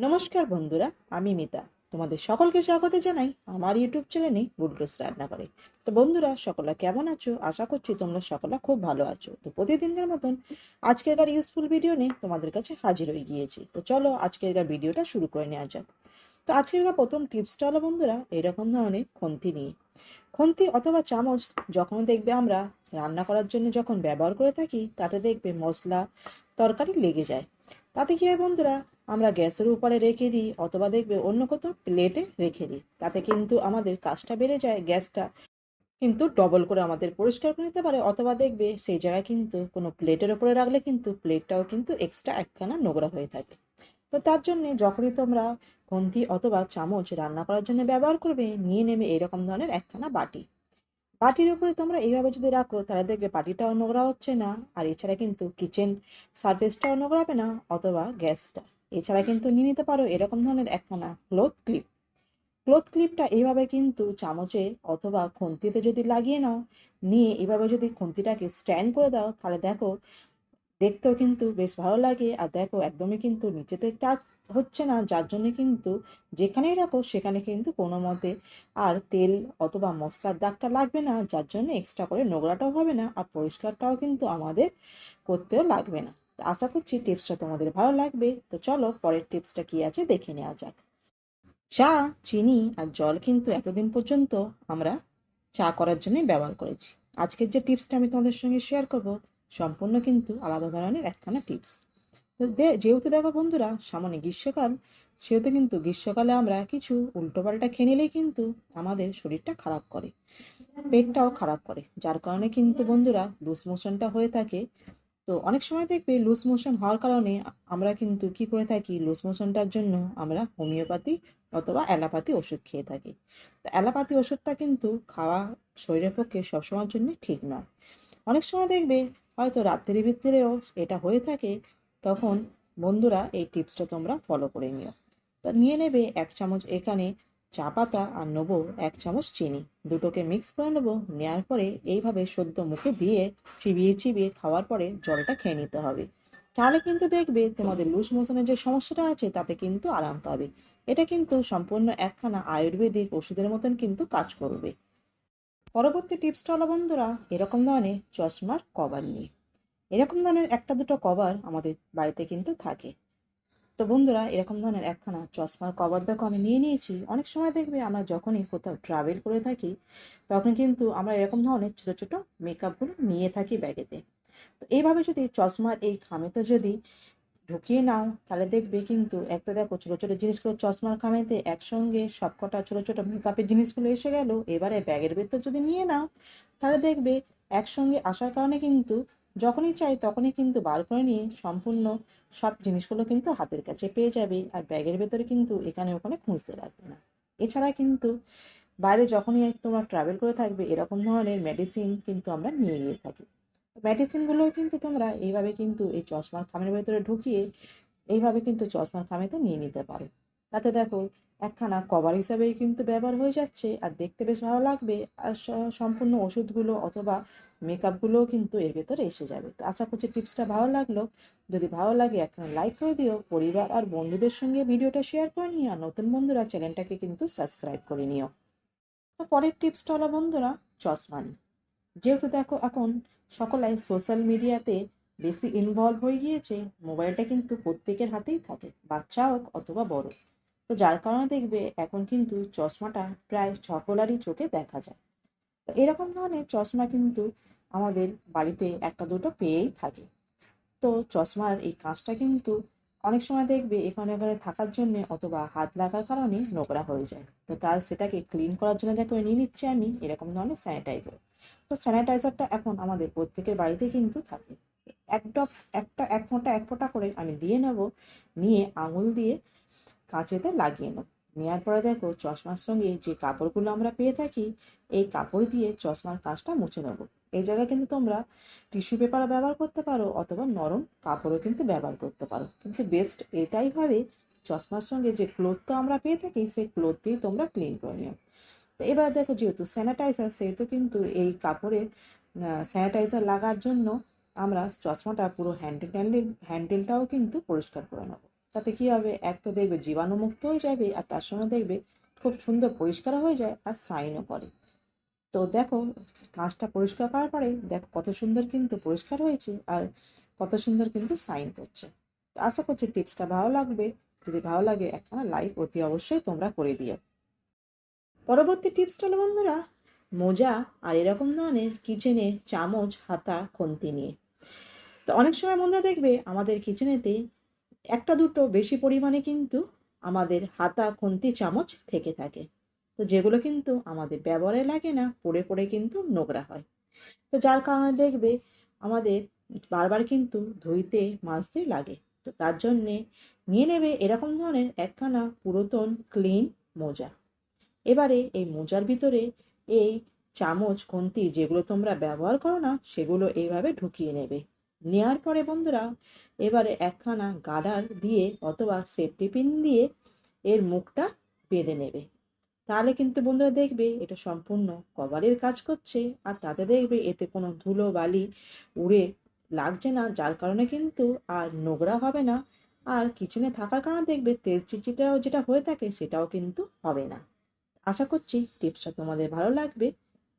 নমস্কার বন্ধুরা, আমি মিতা। তোমাদের সকলকে স্বাগত জানাই আমার ইউটিউব চ্যানেলে গুডলুস রান্না করে। তো বন্ধুরা, সকলে কেমন আছো? আশা করছি তোমরা সকলে খুব ভালো আছো। তো প্রতিদিনের মতন আজকেরকার ইউজফুল ভিডিও নিয়ে তোমাদের কাছে হাজির হয়ে গিয়েছি। তো চলো আজকেরকার ভিডিওটা শুরু করে নেওয়া যাক। তো আজকেরকার প্রথম টিপসটা হলো বন্ধুরা, এরকম ধরনের খুন্তি নিয়ে। খুন্তি অথবা চামচ যখন দেখবে আমরা রান্না করার জন্য যখন ব্যবহার করে থাকি, তাতে দেখবে মশলা তরকারি লেগে যায়। তাতে কি হয় বন্ধুরা, আমরা গ্যাসের উপরে রেখে দিই অথবা দেখবে অন্য কোথাও প্লেটে রেখে দিই, তাতে কিন্তু আমাদের কাজটা বেড়ে যায়, গ্যাসটা কিন্তু ডবল করে আমাদের পরিষ্কার করে নিতে পারে। অথবা দেখবে সেই জায়গায় কিন্তু কোনো প্লেটের ওপরে রাখলে কিন্তু প্লেটটাও কিন্তু এক্সট্রা একখানা নোংরা হয়ে থাকে। তো তার জন্যে যখনই তোমরা খুন্তি অথবা চামচ রান্না করার জন্য ব্যবহার করবে, নিয়ে নেবে এরকম ধরনের একখানা বাটি। বাটির উপরে তোমরা এইভাবে যদি রাখো, তাহলে দেখবে বাটিটাও নোংরা হচ্ছে না, আর এছাড়া কিন্তু কিচেন সারফেসটাও নোংরা হবে না, অথবা গ্যাসটা। এছাড়া কিন্তু নিয়ে নিতে পারো এরকম ধরনের একখানা ক্লথ ক্লিপ। ক্লথ ক্লিপটা এইভাবে কিন্তু চামচে অথবা খুন্তিতে যদি লাগিয়ে নাও, নিয়ে এভাবে যদি খুন্তিটাকে স্ট্যান্ড করে দাও, তাহলে দেখো দেখতেও কিন্তু বেশ ভালো লাগে। আর দেখো একদমই কিন্তু নিচেতে টাচ হচ্ছে না, যার জন্য কিন্তু যেখানেই রাখো সেখানে কিন্তু কোনো মতে আর তেল অথবা মশলার দাগটা লাগবে না, যার জন্য এক্সট্রা করে নোংরাটাও হবে না, আর পরিষ্কারটাও কিন্তু আমাদের করতেও লাগবে না। তো আশা করছি টিপসটা তোমাদের ভালো লাগবে। তো চলো পরের টিপসটা কি আছে দেখে নেওয়া যাক। চা, চিনি আর জল কিন্তু এতদিন পর্যন্ত আমরা চা করার জন্যই ব্যবহার করেছি। আজকের যে টিপসটা আমি তোমাদের সঙ্গে শেয়ার করব, সম্পূর্ণ কিন্তু আলাদা ধরনের একখানা টিপস। তো যেহেতু দেখো বন্ধুরা, সামনে গ্রীষ্মকাল, সেহেতু কিন্তু গ্রীষ্মকালে আমরা কিছু উল্টোপাল্টা খেয়ে নিলেই কিন্তু আমাদের শরীরটা খারাপ করে, পেটটাও খারাপ করে, যার কারণে কিন্তু বন্ধুরা লুজ মোশনটা হয়ে থাকে। তো অনেক সময় দেখবে লুজ মোশন হওয়ার কারণে আমরা কিন্তু কি করে থাকি, লুজ মোশনটার জন্য আমরা হোমিওপ্যাথি অথবা অ্যালোপ্যাথি ওষুধ খেয়ে থাকি। তো অ্যালোপ্যাথি ওষুধটা কিন্তু খাওয়া শরীরের পক্ষে সবসময়ের জন্য ঠিক নয়। অনেক সময় দেখবে হয়তো রাত্রির ভিতরেও এটা হয়ে থাকে, তখন বন্ধুরা এই টিপসটা তোমরা ফলো করে নিও। তা নিয়ে নেবে 1 চামচ এখানে চা পাতা, আর নেবো 1 চামচ চিনি। দুটোকে মিক্স করে নেবো। নেওয়ার পরে এইভাবে সদ্য মুখে দিয়ে চিবিয়ে চিবিয়ে খাওয়ার পরে জলটা খেয়ে নিতে হবে। তাহলে কিন্তু দেখবে তোমাদের লুজ মোশনের যে সমস্যাটা আছে তাতে কিন্তু আরাম পাবে। এটা কিন্তু সম্পূর্ণ একখানা আয়ুর্বেদিক ওষুধের মতন কিন্তু কাজ করবে। পরবর্তী টিপসটা হলো বন্ধুরা, এরকম ধরনের চশমার কভার নিয়ে। এরকম ধরনের একটা দুটো কভার আমাদের বাড়িতে কিন্তু থাকে। তো বন্ধুরা, এরকম ধরনের একখানা চশমার কভার দেখো আমি নিয়ে নিয়েছি। অনেক সময় দেখবে আমরা যখনই কোথাও ট্রাভেল করে থাকি, তখন কিন্তু আমরা এরকম ধরনের ছোট ছোট মেকআপগুলো নিয়ে থাকি ব্যাগেতে। তো এইভাবে যদি চশমার এই খামেতে যদি ঢুকিয়ে নাও, তাহলে দেখবে কিন্তু একটা দেখো ছোট ছোট জিনিসগুলো চশমার খামেতে একসঙ্গে সবকটা ছোট ছোট মেকআপের জিনিসগুলো এসে গেল। এবারে ব্যাগের ভেতর যদি নিয়ে নাও, তাহলে দেখবে একসঙ্গে আসার কারণে কিন্তু যখনই চাই তখনই কিন্তু বার করে নিয়ে সম্পূর্ণ সব জিনিসগুলো কিন্তু হাতের কাছে পেয়ে যাবে, আর ব্যাগের ভেতরে কিন্তু এখানে ওখানে খুঁজতে লাগবে না। এছাড়া কিন্তু বাইরে যখনই তোমরা ট্রাভেল করে থাকবে, এরকম ধরনের মেডিসিন কিন্তু আমরা নিয়ে গিয়ে থাকি। মেডিসিনগুলোও কিন্তু তোমরা এইভাবে কিন্তু এই চশমার খামের ভেতরে ঢুকিয়ে এইভাবে কিন্তু চশমার খামেতে নিয়ে নিতে পারো। তাতে দেখো একখানা কভার হিসাবেই কিন্তু ব্যবহার হয়ে যাচ্ছে, আর দেখতে বেশ ভালো লাগবে, আর সম্পূর্ণ ওষুধগুলো অথবা মেকআপগুলোও কিন্তু এর ভেতরে এসে যাবে। তো আশা করছি টিপসটা ভালো লাগলো। যদি ভালো লাগে একখানা লাইক করে দিও, পরিবার আর বন্ধুদের সঙ্গে ভিডিওটা শেয়ার করে নিও, আর নতুন বন্ধুরা চ্যানেলটাকে কিন্তু সাবস্ক্রাইব করে নিও। তো পরের টিপসটা হলো বন্ধুরা, চশমা নিয়ে। যেহেতু দেখো এখন সকলাই সোশ্যাল মিডিয়াতে বেশি ইনভলভ হয়ে গিয়েছে, মোবাইলটা কিন্তু প্রত্যেকের হাতেই থাকে, বাচ্চা হোক অথবা বড়। তো যার কারণে দেখবে এখন কিন্তু চশমাটা প্রায় সকলেরই চোখে দেখা যায়। তো এরকম ধরনের চশমা কিন্তু আমাদের বাড়িতে একটা দুটো পেয়েই থাকে। তো চশমার এই কাঁচটা কিন্তু অনেক সময় দেখবে এখানে ওখানে থাকার জন্য অথবা হাত লাগার কারণে নোংরা হয়ে যায়। তো তার সেটাকে ক্লিন করার জন্য দেখো নিয়ে নিচ্ছি আমি এরকম ধরনের স্যানিটাইজার। তো স্যানিটাইজারটা এখন আমাদের প্রত্যেকের বাড়িতে কিন্তু থাকে। এক ড্রপ, এক ফোঁটা এক ফোঁটা করে আমি দিয়ে নেব। নিয়ে আঙুল দিয়ে কাঁচেতে লাগিয়ে নেব। নেওয়ার পরে দেখো চশমার সঙ্গে যে কাপড়গুলো আমরা পেয়ে থাকি, এই কাপড় দিয়ে চশমার কাঁচটা মুছে নেবো। এই জায়গায় কিন্তু তোমরা টিস্যু পেপার ব্যবহার করতে পারো, অথবা নরম কাপড়ও কিন্তু ব্যবহার করতে পারো, কিন্তু বেস্ট এটাই হবে চশমার সঙ্গে যে ক্লথটা আমরা পেয়ে থাকি সেই ক্লথ দিয়ে তোমরা ক্লিন করে নিও। তো এবার দেখো যেহেতু স্যানিটাইজার, সেহেতু কিন্তু এই কাপড়ের স্যানিটাইজার লাগার জন্য আমরা চশমাটা পুরো হ্যান্ডেলটাও কিন্তু পরিষ্কার করে নেবো। তাতে কি হবে, এক তো দেখবে জীবাণুমুক্ত হয়ে যাবে, আর তার সঙ্গে দেখবে খুব সুন্দর পরিষ্কার হয়ে যায় আর শাইনও করে। তো দেখো, কাঁচটা পরিষ্কার করার পরে দেখো কত সুন্দর কিন্তু পরিষ্কার হয়েছে আর কত সুন্দর কিন্তু শাইন করছে। তো আশা করছি টিপসটা ভালো লাগবে। যদি ভালো লাগে একখানা লাইক অতি অবশ্যই তোমরা করে দিও। পরবর্তী টিপসটা হলো বন্ধুরা, মোজা আর এরকম ধরনের কিচেনের চামচ, হাতা, খুন্তি নিয়ে। তো অনেক সময় বন্ধুরা দেখবে আমাদের কিচেনেতে একটা দুটো বেশি পরিমাণে কিন্তু আমাদের হাতা, খুন্তি, চামচ থেকে থাকে। তো যেগুলো কিন্তু আমাদের ব্যবহারে লাগে না, পড়ে পড়ে কিন্তু নোংরা হয়। তো যার কারণে দেখবে আমাদের বারবার কিন্তু ধুইতে মাজতে লাগে। তো তার জন্যে নিয়ে নেবে এরকম ধরনের একখানা পুরাতন ক্লিন মোজা। এবারে এই মোজার ভিতরে এই চামচ, খুন্তি যেগুলো তোমরা ব্যবহার করো না সেগুলো এইভাবে ঢুকিয়ে নেবে। নেওয়ার পরে বন্ধুরা এবারে একখানা গার্ডার দিয়ে অথবা সেফটি পিন দিয়ে এর মুখটা বেঁধে নেবে। তাহলে কিন্তু বন্ধুরা দেখবে এটা সম্পূর্ণ কভারের কাজ করছে, আর তাতে দেখবে এতে কোনো ধুলো বালি উড়ে লাগছে না, যার কারণে কিন্তু আর নোংরা হবে না। আর কিচেনে থাকার কারণে দেখবে তেল চিটচিটাও যেটা হয়ে থাকে সেটাও কিন্তু হবে না। আশা করছি টিপসটা তোমাদের ভালো লাগবে।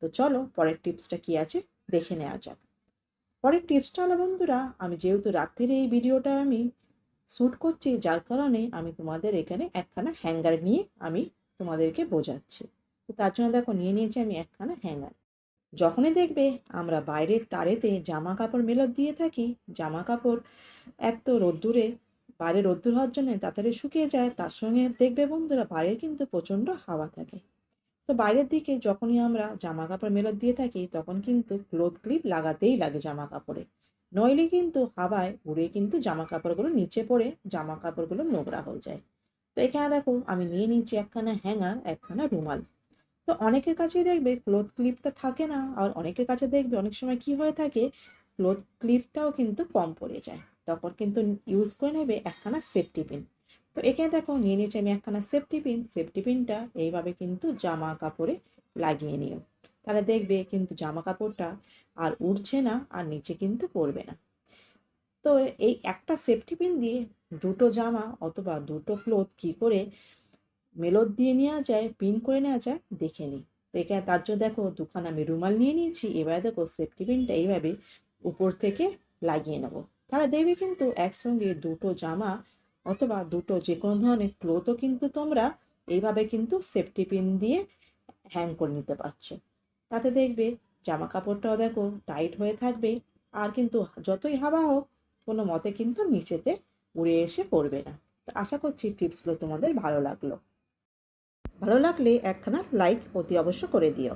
তো চলো পরের টিপসটা কি আছে দেখে নেওয়া যাক। পরের টিপসটা হলো বন্ধুরা, আমি যেহেতু রাত্রির এই ভিডিওটা আমি শ্যুট করছি, যার কারণে আমি তোমাদের এখানে একখানা হ্যাঙ্গার নিয়ে আমি তোমাদেরকে বোঝাচ্ছি। তো তার জন্য দেখো নিয়ে নিয়েছি আমি একখানা হ্যাঙ্গার। যখনই দেখবে আমরা বাইরের তারেতে জামা কাপড় মেলত দিয়ে থাকি, জামা কাপড় এক তো রোদ্দুরে, বাইরে রোদ্দুর হওয়ার জন্য তাড়াতাড়ি শুকিয়ে যায়, তার সঙ্গে দেখবে বন্ধুরা বাইরে কিন্তু প্রচণ্ড হাওয়া থাকে। তো বাইরের দিকে যখনই আমরা জামা কাপড় মেলত দিয়ে থাকি তখন কিন্তু ক্লোথ ক্লিপ লাগাতেই লাগে জামা কাপড়ে, নইলে কিন্তু হাওয়ায় উড়ে কিন্তু জামা কাপড়গুলো নিচে পড়ে জামা কাপড়গুলো নোংরা হয়ে যায়। তো এখানে দেখো আমি নিয়ে নিচ্ছি একখানা হ্যাঙ্গার, একখানা রুমাল। তো অনেকের কাছেই দেখবে ক্লোথ ক্লিপটা থাকে না, আর অনেকের কাছে দেখবে অনেক সময় কি হয়ে থাকে ক্লোথ ক্লিপটাও কিন্তু কম পড়ে যায়, তখন কিন্তু ইউজ করে নেবে একখানা সেফটি পিন। তো এখানে দেখো নিয়ে নিয়েছি আমি একখানা সেফটি পিন। সেফটি পিনটা এইভাবে কিন্তু জামা কাপড়ে লাগিয়ে নিও, তাহলে দেখবে কিন্তু জামা কাপড়টা আর উড়ছে না আর নিচে কিন্তু পড়বে না। তো এই একটা সেফটি পিন দিয়ে দুটো জামা অথবা দুটো ক্লোথ কি করে মেলত দিয়ে নেওয়া যায়, পিন করে নেওয়া যায় দেখে নিই। তো এখানে তার জন্য দেখো দুখানা আমি রুমাল নিয়ে নিয়েছি। এবারে দেখো সেফটি পিনটা এইভাবে উপর থেকে লাগিয়ে নেবো, তাহলে দেখবে কিন্তু একসঙ্গে দুটো জামা অথবা দুটো যে কোনো ধরনের ক্লোথও কিন্তু তোমরা এইভাবে কিন্তু সেফটি পিন দিয়ে হ্যাং করে নিতে পারছো। তাতে দেখবে জামা কাপড়টাও দেখো টাইট হয়ে থাকবে, আর কিন্তু যতই হাওয়া হোক কোনো মতে কিন্তু নিচেতে উড়ে এসে পড়বে না। তো আশা করছি টিপসগুলো তোমাদের ভালো লাগলো। ভালো লাগলে একখানা লাইক অতি অবশ্য করে দিও।